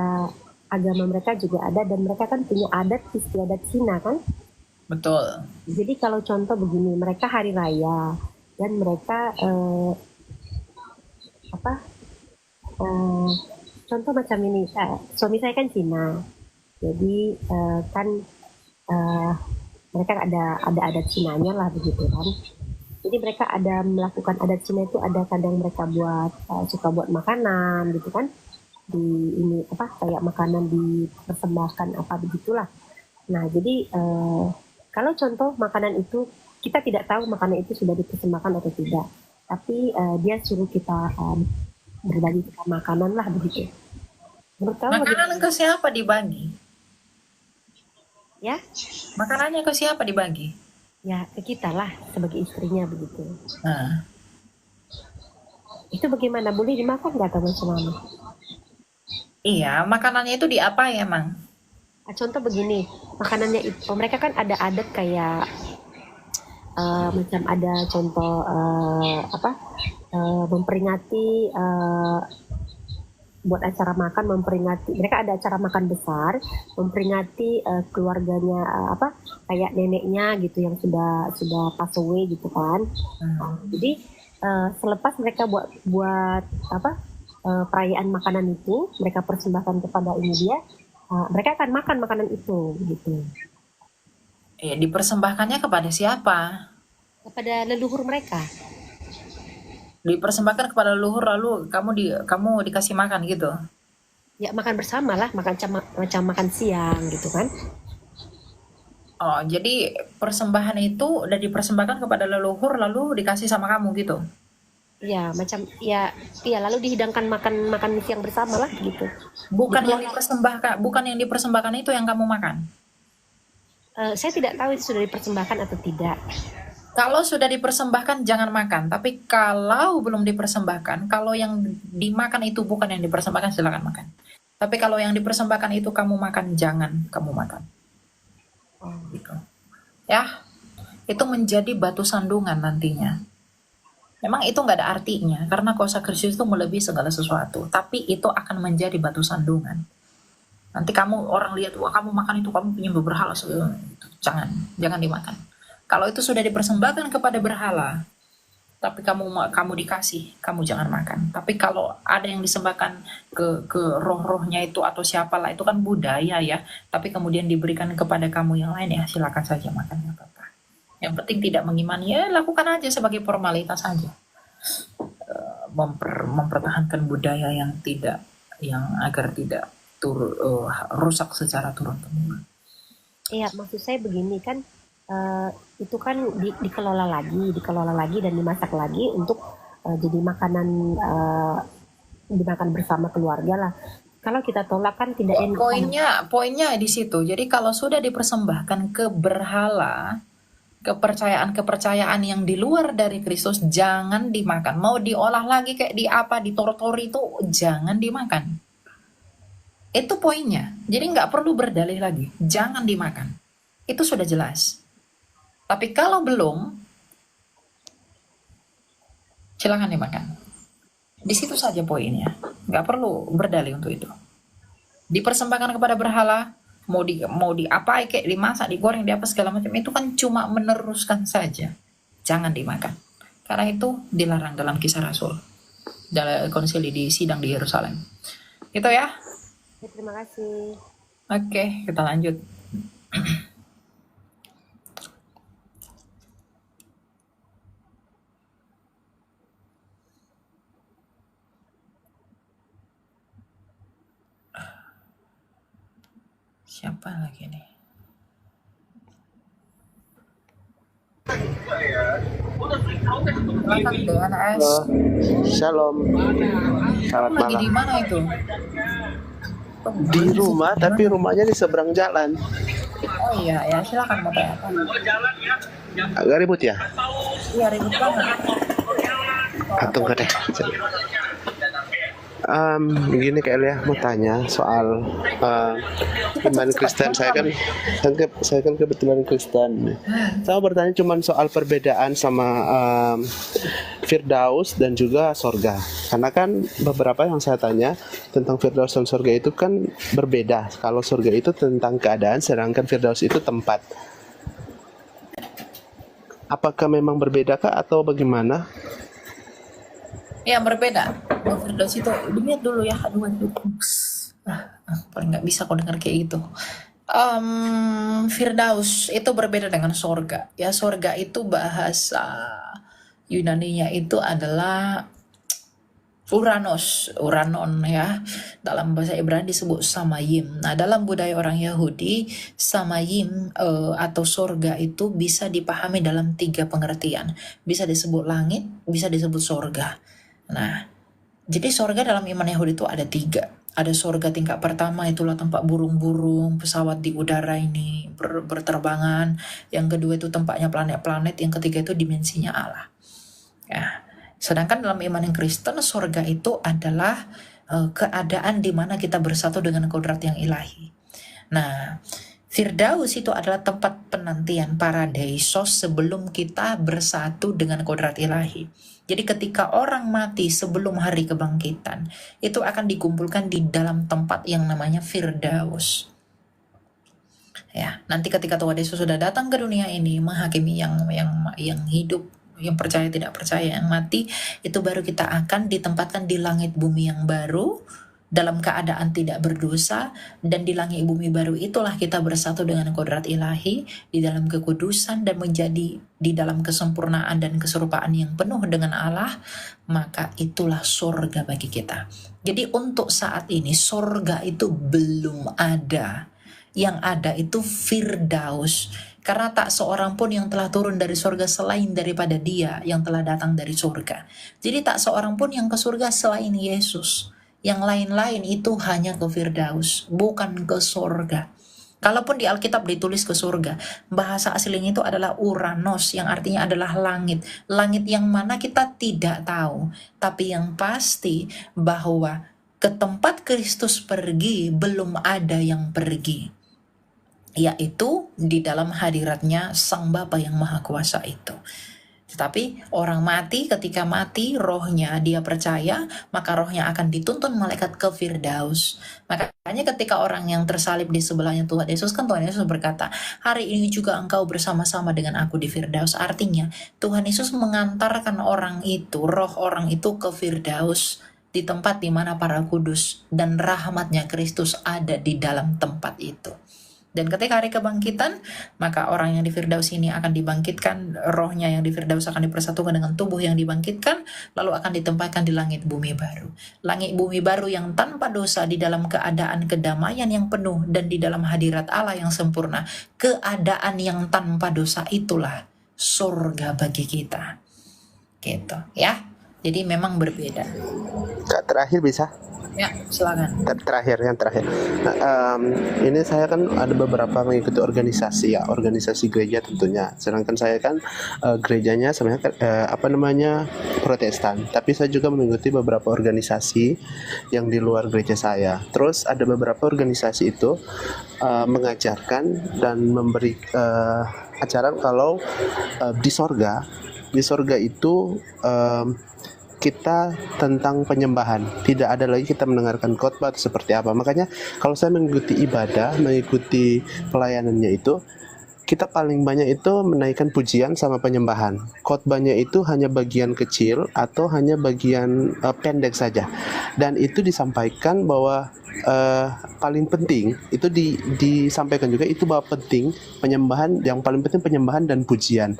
agama, mereka juga ada, dan mereka kan punya adat istiadat Cina kan. Betul. Jadi kalau contoh begini, mereka hari raya dan mereka contoh macam ini, suami saya kan Cina, jadi kan mereka ada adat Cinanya lah begitu kan. Jadi mereka ada melakukan adat Cina itu, ada kadang mereka suka buat makanan gitu kan, di ini kayak makanan dipersembahkan apa begitulah. Nah jadi Kalau contoh makanan itu, kita tidak tahu makanan itu sudah dipersembahkan atau tidak, tapi dia suruh kita berbagi kita makanan lah begitu. Menurut kamu Makanan bagaimana? ke siapa dibagi? Ya, Makanannya ke siapa dibagi? ya ke kita lah sebagai istrinya begitu. Nah, Itu bagaimana? Boleh dimakan nggak teman-teman? iya, makanannya itu diapain emang? Contoh begini, makanannya itu mereka kan ada adat kayak macam ada contoh memperingati buat acara makan, memperingati mereka ada acara makan besar, memperingati keluarganya kayak neneknya gitu yang sudah pass away gitu kan. Jadi selepas mereka buat perayaan makanan itu, mereka persembahkan kepada ini dia, mereka akan makan makanan itu gitu. Ya, dipersembahkannya kepada siapa? Kepada leluhur mereka. Dipersembahkan kepada leluhur lalu kamu dikasih makan gitu. Ya makan bersama lah, macam makan siang gitu kan. Oh, jadi persembahan itu udah dipersembahkan kepada leluhur lalu dikasih sama kamu gitu. Ya macam ya lalu dihidangkan makan siang bersama lah gitu. Bukan yang dipersembahkan itu yang kamu makan. Saya tidak tahu itu sudah dipersembahkan atau tidak. Kalau sudah dipersembahkan jangan makan, tapi kalau belum dipersembahkan, kalau yang dimakan itu bukan yang dipersembahkan silakan makan. Tapi kalau yang dipersembahkan itu kamu makan, jangan kamu makan. Gitu. Ya, itu menjadi batu sandungan nantinya. Memang itu nggak ada artinya, karena kuasa Kristus itu melebihi segala sesuatu. Tapi itu akan menjadi batu sandungan. Nanti orang lihat, wah kamu makan itu, kamu punya berhala. Jangan dimakan. Kalau itu sudah dipersembahkan kepada berhala, tapi kamu dikasih, kamu jangan makan. Tapi kalau ada yang disembahkan ke roh-rohnya itu atau siapalah, itu kan budaya ya. Tapi kemudian diberikan kepada kamu yang lain, ya silakan saja makan, nggak apa-apa. Yang penting tidak mengimani, ya lakukan aja sebagai formalitas saja. Mempertahankan budaya yang agar tidak rusak secara turun-temurun. Iya, maksud saya begini kan, itu kan dikelola lagi dan dimasak lagi untuk jadi makanan dimakan bersama keluarga lah. Kalau kita tolak kan tidak enak. Poinnya di situ. Jadi kalau sudah dipersembahkan ke berhala, kepercayaan yang di luar dari Kristus jangan dimakan. Mau diolah lagi kayak ditor-tori itu jangan dimakan. Itu poinnya. Jadi nggak perlu berdalih lagi. Jangan dimakan. Itu sudah jelas. Tapi kalau belum, silakan dimakan. Di situ saja poinnya. Nggak perlu berdalih untuk itu. Dipersembahkan kepada berhala, mau diapain kayak dimasak, digoreng, apa segala macam, itu kan cuma meneruskan saja. Jangan dimakan. Karena itu dilarang dalam Kisah Rasul. Dalam konsili di sidang di Yerusalem. Gitu ya. Terima kasih. Oke, kita lanjut. Siapa lagi nih? Silakan DNS. Shalom. Selamat Lagi malam. di mana itu? Di rumah, tapi rumahnya di seberang jalan. Oh iya, ya silakan mau tanya apa? Agak ribut ya? Iya ribut banget. Tunggu deh. Begini Kak Elia mau tanya soal iman Kristen. Saya kan kebetulan Kristen. Saya mau bertanya cuma soal perbedaan sama Firdaus dan juga sorga. Karena kan beberapa yang saya tanya tentang Firdaus dan sorga itu kan berbeda. Kalau sorga itu tentang keadaan, sedangkan Firdaus itu tempat. Apakah memang berbeda kah atau bagaimana? Ya berbeda. Firdaus itu lihat dulu ya. Aduh, paling nggak bisa kok dengar kayak gitu. Firdaus itu berbeda dengan sorga. Ya sorga itu bahasa Yunaninya itu adalah Uranon ya. Dalam bahasa Ibrani disebut Samayim. Nah, dalam budaya orang Yahudi, Samayim atau sorga itu bisa dipahami dalam 3 pengertian. Bisa disebut langit, bisa disebut sorga. Nah, jadi sorga dalam iman Yahudi itu ada 3. Ada sorga tingkat pertama, itulah tempat burung-burung, pesawat di udara ini berterbangan. Yang kedua itu tempatnya planet-planet. Yang ketiga itu dimensinya Allah. Ya. Sedangkan dalam iman yang Kristen, sorga itu adalah keadaan di mana kita bersatu dengan kodrat yang ilahi. Nah, Firdaus itu adalah tempat penantian paradeisos sebelum kita bersatu dengan kodrat ilahi. Jadi ketika orang mati sebelum hari kebangkitan, itu akan dikumpulkan di dalam tempat yang namanya Firdaus. Ya, nanti ketika Tuhan Yesus sudah datang ke dunia ini menghakimi yang hidup, yang percaya tidak percaya, yang mati, itu baru kita akan ditempatkan di langit bumi yang baru dalam keadaan tidak berdosa, dan di langit bumi baru itulah kita bersatu dengan kodrat ilahi di dalam kekudusan dan menjadi di dalam kesempurnaan dan keserupaan yang penuh dengan Allah. Maka itulah surga bagi kita. Jadi untuk saat ini surga itu belum ada. Yang ada itu Firdaus. Karena tak seorang pun yang telah turun dari surga selain daripada Dia yang telah datang dari surga. Jadi tak seorang pun yang ke surga selain Yesus. Yang lain-lain itu hanya ke Firdaus, bukan ke surga. Kalaupun di Alkitab ditulis ke surga, bahasa aslinya itu adalah Uranos, yang artinya adalah langit. Langit yang mana kita tidak tahu. Tapi yang pasti bahwa ke tempat Kristus pergi belum ada yang pergi, yaitu di dalam hadiratnya Sang Bapa yang Maha Kuasa itu. Tetapi orang mati, ketika mati rohnya dia percaya, maka rohnya akan dituntun malaikat ke Firdaus. Makanya ketika orang yang tersalib di sebelahnya Tuhan Yesus, kan Tuhan Yesus berkata, hari ini juga engkau bersama-sama dengan aku di Firdaus. Artinya Tuhan Yesus mengantarkan orang itu, roh orang itu ke Firdaus, di tempat di mana para kudus dan rahmatnya Kristus ada di dalam tempat itu. Dan ketika hari kebangkitan, maka orang yang di Firdaus ini akan dibangkitkan, rohnya yang di Firdaus akan dipersatukan dengan tubuh yang dibangkitkan, lalu akan ditempatkan di langit bumi baru. Langit bumi baru yang tanpa dosa, di dalam keadaan kedamaian yang penuh, dan di dalam hadirat Allah yang sempurna. Keadaan yang tanpa dosa itulah surga bagi kita. Gitu ya. Jadi memang berbeda. Kak, terakhir bisa? Ya, silakan. Yang terakhir. Nah, ini saya kan ada beberapa mengikuti organisasi gereja tentunya. Sedangkan saya kan gerejanya sebenarnya Protestan. Tapi saya juga mengikuti beberapa organisasi yang di luar gereja saya. Terus ada beberapa organisasi itu mengajarkan dan memberi ajaran kalau di sorga itu kita tentang penyembahan, tidak ada lagi kita mendengarkan khotbah atau seperti apa. Makanya kalau saya mengikuti ibadah, mengikuti pelayanannya itu, kita paling banyak itu menaikkan pujian sama penyembahan. Khotbahnya itu hanya bagian kecil atau hanya bagian pendek saja, dan itu disampaikan bahwa paling penting itu disampaikan juga itu bahwa penting penyembahan, yang paling penting penyembahan dan pujian.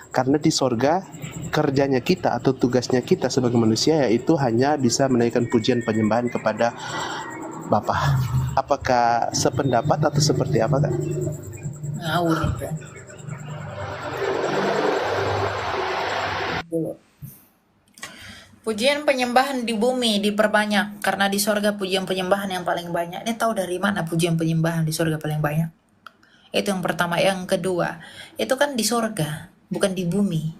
Karena di sorga kerjanya kita atau tugasnya kita sebagai manusia yaitu hanya bisa menaikkan pujian penyembahan kepada Bapa. Apakah sependapat atau seperti apa, Kak? Ngawur itu. Pujian penyembahan di bumi diperbanyak, karena di sorga pujian penyembahan yang paling banyak. Ini tahu dari mana pujian penyembahan di sorga paling banyak? Itu yang pertama. Yang kedua, itu kan di sorga, bukan di bumi.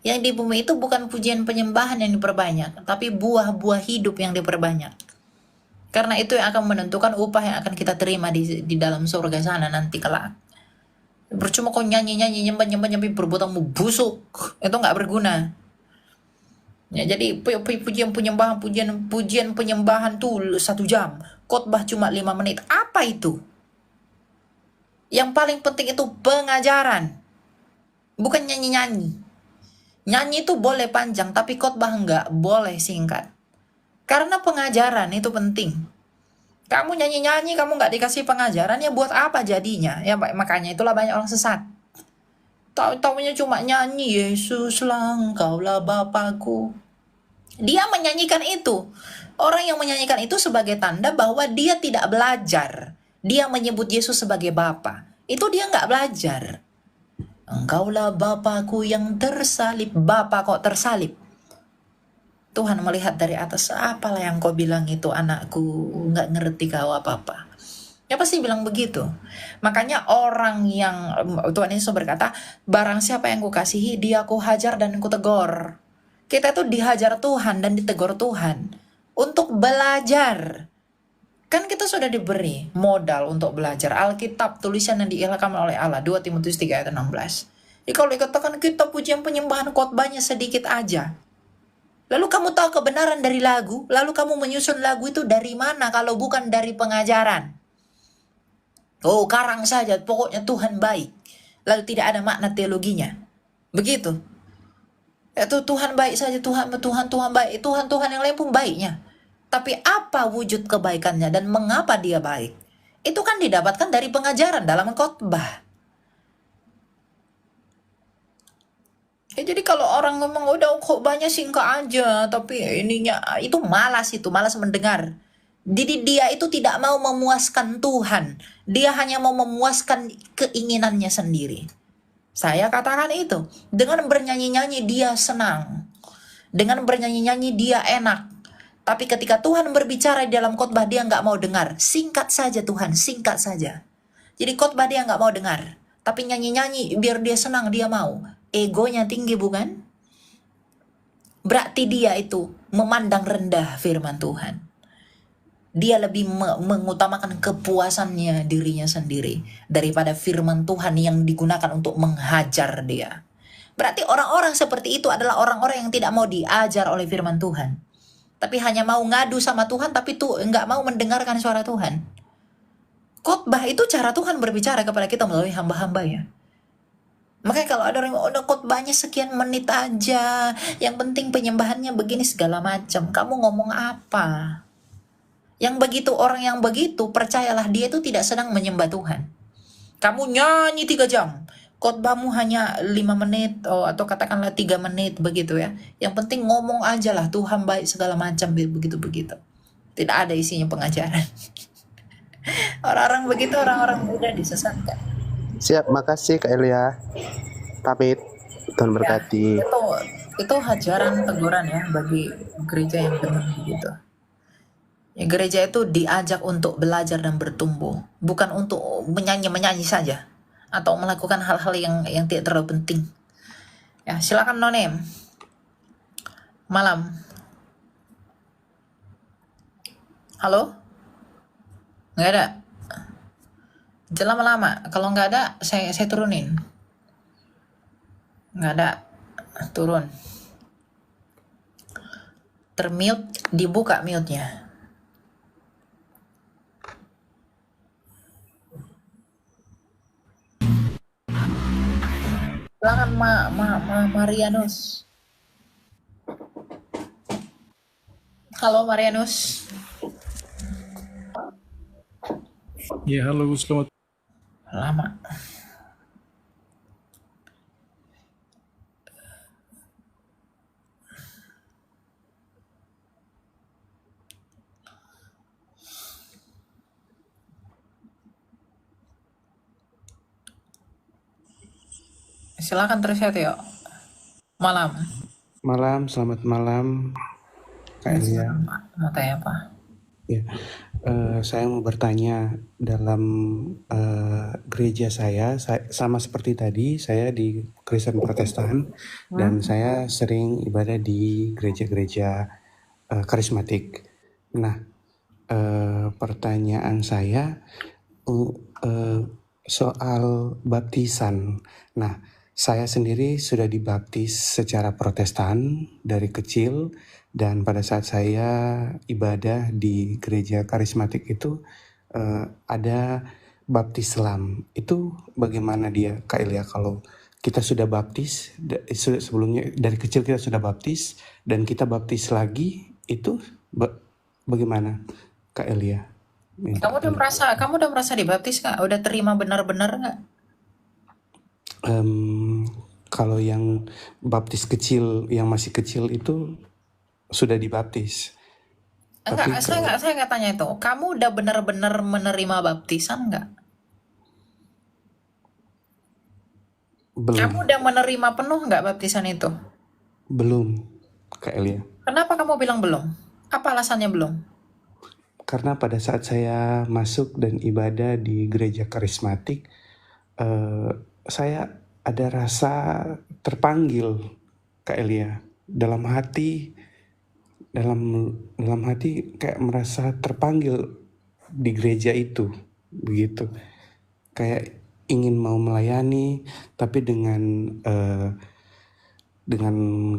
Yang di bumi itu bukan pujian penyembahan yang diperbanyak, tapi buah-buah hidup yang diperbanyak. Karena itu yang akan menentukan upah yang akan kita terima di dalam surga sana nanti kelak. Percuma kau nyanyi-nyanyi, nyembah-nyembah, perbuatanmu busuk, itu nggak berguna. Ya, jadi pujian penyembahan tuh 1 jam, khotbah cuma 5 menit. Apa itu? Yang paling penting itu pengajaran, bukan nyanyi-nyanyi. Nyanyi itu boleh panjang, tapi khotbah enggak boleh singkat. Karena pengajaran itu penting. Kamu nyanyi-nyanyi, kamu nggak dikasih pengajaran, ya buat apa jadinya? Ya makanya itulah banyak orang sesat. Tahu-taunya cuma nyanyi, Yesuslah engkaulah Bapakku. Dia menyanyikan itu. Orang yang menyanyikan itu sebagai tanda bahwa dia tidak belajar. Dia menyebut Yesus sebagai Bapa. Itu dia nggak belajar. Engkaulah Bapakku yang tersalib. Bapa kok tersalib? Tuhan melihat dari atas, apalah yang kau bilang itu anakku, nggak ngerti kau apa-apa. Ya pasti bilang begitu. Makanya orang yang, Tuhan Yesus berkata, barang siapa yang kukasihi, dia aku hajar dan ku tegur. Kita tuh dihajar Tuhan dan ditegur Tuhan untuk belajar. Kan kita sudah diberi modal untuk belajar. Alkitab tulisan yang diilham oleh Allah, 2 Timotius 3 ayat 16. Jadi kalau dikatakan kita pujian penyembahan khotbahnya sedikit aja. Lalu kamu tahu kebenaran dari lagu, lalu kamu menyusun lagu itu dari mana kalau bukan dari pengajaran? Oh, karang saja, pokoknya Tuhan baik. Lalu tidak ada makna teologinya. Begitu. Itu Tuhan baik saja, Tuhan baik, Tuhan yang lain pun baiknya. Tapi apa wujud kebaikannya dan mengapa dia baik? Itu kan didapatkan dari pengajaran dalam khotbah. Ya, jadi kalau orang ngomong udah khotbahnya singkat aja, tapi ininya itu malas mendengar. Jadi dia itu tidak mau memuaskan Tuhan. Dia hanya mau memuaskan keinginannya sendiri. Saya katakan itu. Dengan bernyanyi-nyanyi dia senang. Dengan bernyanyi-nyanyi dia enak. Tapi ketika Tuhan berbicara di dalam khotbah dia nggak mau dengar. Singkat saja Tuhan, singkat saja. Jadi khotbah dia nggak mau dengar. Tapi nyanyi-nyanyi biar dia senang, dia mau. Egonya tinggi bukan? Berarti dia itu memandang rendah firman Tuhan. Dia lebih mengutamakan kepuasannya dirinya sendiri daripada firman Tuhan yang digunakan untuk menghajar dia. Berarti orang-orang seperti itu adalah orang-orang yang tidak mau diajar oleh firman Tuhan. Tapi hanya mau ngadu sama Tuhan, tapi tuh nggak mau mendengarkan suara Tuhan. Khotbah itu cara Tuhan berbicara kepada kita melalui hamba-hambanya. Makanya kalau ada orang yang udah khotbahnya sekian menit aja, yang penting penyembahannya begini segala macam. Kamu ngomong apa? Yang begitu, orang yang begitu, percayalah dia itu tidak sedang menyembah Tuhan. Kamu nyanyi 3 jam, khotbahmu hanya 5 menit atau katakanlah 3 menit begitu ya. Yang penting ngomong aja lah, Tuhan baik segala macam begitu-begitu. Tidak ada isinya pengajaran. Orang-orang begitu orang-orang muda disesatkan. Siap, makasih Kak Elia. Pamit. Tuhan Ya, berkati. itu hajaran teguran ya bagi gereja yang benar begitu. Ya, gereja itu diajak untuk belajar dan bertumbuh, bukan untuk menyanyi saja atau melakukan hal-hal yang tidak terlalu penting. Ya, silakan Nonem. Malam. Halo? Nggak ada. Jangan lama-lama. Kalau nggak ada, saya turunin. Nggak ada. Turun. Termute, dibuka mute-nya. Silakan Marianus. Halo Marianus. Ya, halo, selamat. Lama. Silakan terus ya Tio. Malam. Malam, selamat malam, Kak Elia. Mau tanya apa? Ya, saya mau bertanya dalam gereja saya sama seperti tadi, saya di Kristen Protestan dan saya sering ibadah di gereja-gereja karismatik. Nah, pertanyaan saya soal baptisan. Nah, saya sendiri sudah dibaptis secara Protestan dari kecil dan pada saat saya ibadah di gereja karismatik itu ada baptis selam. Itu bagaimana dia, Kak Elia, kalau kita sudah baptis sebelumnya dari kecil kita sudah baptis dan kita baptis lagi itu bagaimana, Kak Elia? Kamu udah merasa dibaptis Kak? Udah terima benar-benar nggak? Kalau yang baptis kecil, yang masih kecil itu sudah dibaptis. Tapi Enggak, saya nggak tanya itu. Kamu udah benar-benar menerima baptisan nggak? Kamu belum, udah menerima penuh nggak baptisan itu? Kak Elia. Kenapa kamu bilang belum? Apa alasannya belum? Karena pada saat saya masuk dan ibadah di gereja karismatik, saya ada rasa terpanggil, Kak Elia. Dalam hati kayak merasa terpanggil di gereja itu, begitu. Kayak ingin mau melayani, tapi dengan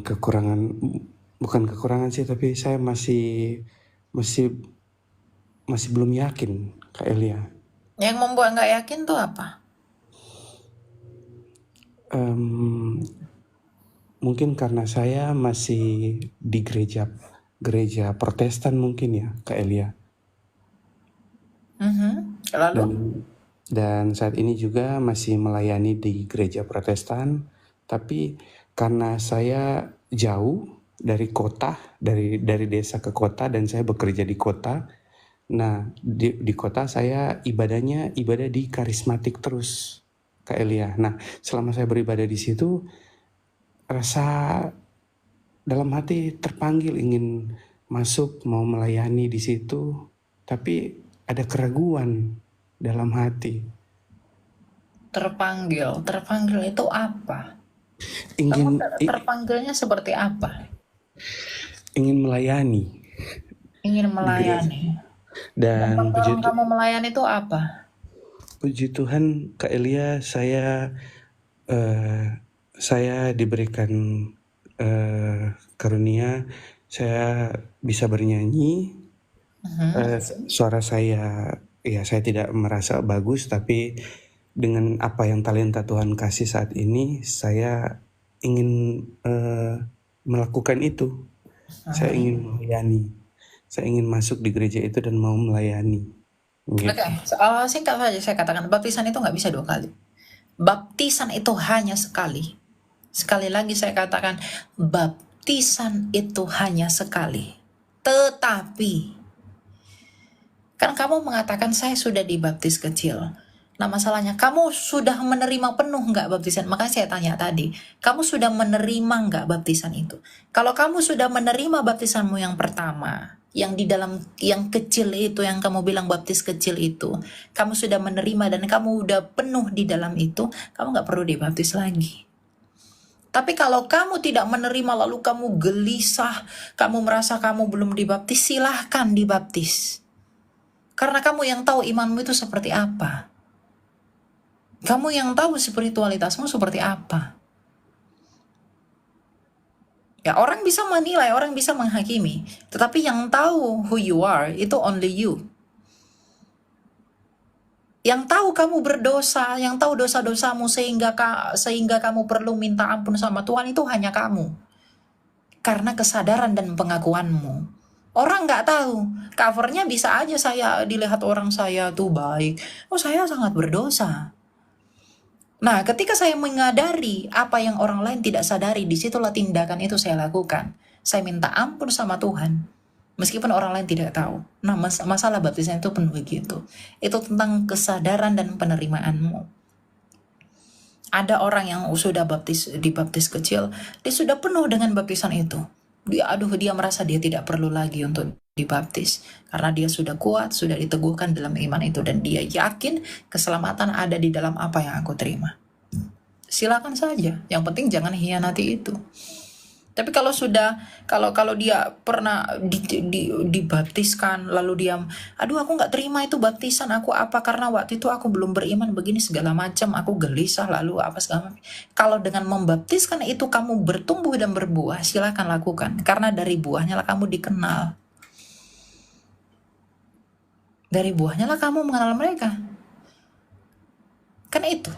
kekurangan, bukan kekurangan sih, tapi saya masih belum yakin, Kak Elia. Yang membuat nggak yakin tuh apa? Mungkin karena saya masih di gereja Protestan mungkin ya, Kak Elia. Lalu? Dan saat ini juga masih melayani di gereja Protestan, tapi karena saya jauh dari kota, dari desa ke kota, dan saya bekerja di kota. Nah, di kota saya ibadah di karismatik terus, Kak Elia. Nah, selama saya beribadah di situ, rasa dalam hati terpanggil ingin masuk, mau melayani di situ, tapi ada keraguan dalam hati. Terpanggil itu apa? Ingin Terpanggilnya seperti apa? ingin melayani. Ingin melayani. Dan Mendorong kamu melayani itu apa? puji Tuhan, Kak Elia, saya diberikan karunia, saya bisa bernyanyi. Suara saya, ya saya tidak merasa bagus, tapi dengan apa yang talenta Tuhan kasih saat ini, saya ingin melakukan itu. Saya ingin melayani. Saya ingin masuk di gereja itu dan mau melayani. Gitu. Oke, singkat saja saya katakan, baptisan itu nggak bisa 2 kali. Baptisan itu hanya sekali. Sekali lagi saya katakan, baptisan itu hanya sekali. Tetapi, kan kamu mengatakan saya sudah dibaptis kecil. Nah masalahnya, kamu sudah menerima penuh nggak baptisan? Makanya saya tanya tadi, kamu sudah menerima nggak baptisan itu? Kalau kamu sudah menerima baptisanmu yang pertama, yang di dalam, yang kecil itu, yang kamu bilang baptis kecil itu, kamu sudah menerima dan kamu udah penuh di dalam itu, kamu nggak perlu dibaptis lagi. Tapi kalau kamu tidak menerima lalu kamu gelisah, kamu merasa kamu belum dibaptis, silahkan dibaptis. Karena kamu yang tahu imanmu itu seperti apa. Kamu yang tahu spiritualitasmu seperti apa. Ya, orang bisa menilai, orang bisa menghakimi. Tetapi yang tahu who you are, itu only you. Yang tahu kamu berdosa, yang tahu dosa-dosamu sehingga kamu perlu minta ampun sama Tuhan, itu hanya kamu. Karena kesadaran dan pengakuanmu. Orang nggak tahu. Covernya bisa aja saya dilihat orang saya tuh baik. Oh, saya sangat berdosa. Nah, ketika saya menyadari apa yang orang lain tidak sadari, disitulah tindakan itu saya lakukan. Saya minta ampun sama Tuhan, meskipun orang lain tidak tahu. Nah, masalah baptisan itu penuh begitu. Itu tentang kesadaran dan penerimaanmu. Ada orang yang sudah dibaptis kecil, dia sudah penuh dengan baptisan itu. Dia merasa dia tidak perlu lagi untuk dibaptis karena dia sudah kuat, sudah diteguhkan dalam iman itu, dan dia yakin keselamatan ada di dalam apa yang aku terima. Silakan saja, yang penting jangan hianati itu. Tapi kalau dia pernah dibaptiskan lalu dia, aduh aku nggak terima itu baptisan, aku apa karena waktu itu aku belum beriman begini segala macam, aku gelisah lalu apa segala macam. Kalau dengan membaptiskan itu kamu bertumbuh dan berbuah, silakan lakukan, karena dari buahnya lah kamu dikenal. Dari buahnya lah kamu mengenal mereka. Kan itu.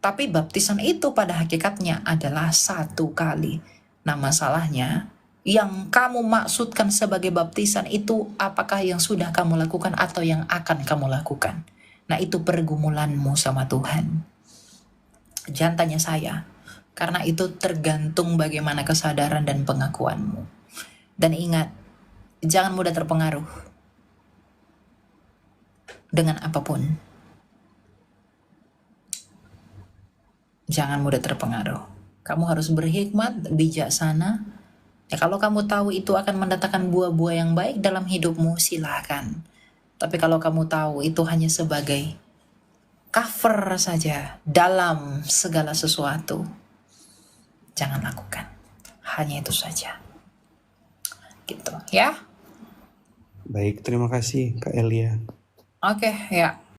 Tapi baptisan itu pada hakikatnya adalah 1 kali. Nah masalahnya, yang kamu maksudkan sebagai baptisan itu apakah yang sudah kamu lakukan atau yang akan kamu lakukan? Nah itu pergumulanmu sama Tuhan. Jangan tanya saya, karena itu tergantung bagaimana kesadaran dan pengakuanmu. Dan ingat, jangan mudah terpengaruh dengan apapun. Jangan mudah terpengaruh. Kamu harus berhikmat, bijaksana. Ya, kalau kamu tahu itu akan mendatangkan buah-buah yang baik dalam hidupmu, silahkan. Tapi kalau kamu tahu itu hanya sebagai cover saja dalam segala sesuatu, jangan lakukan. Hanya itu saja. Gitu ya. Baik, terima kasih Kak Elia. Oke, ya.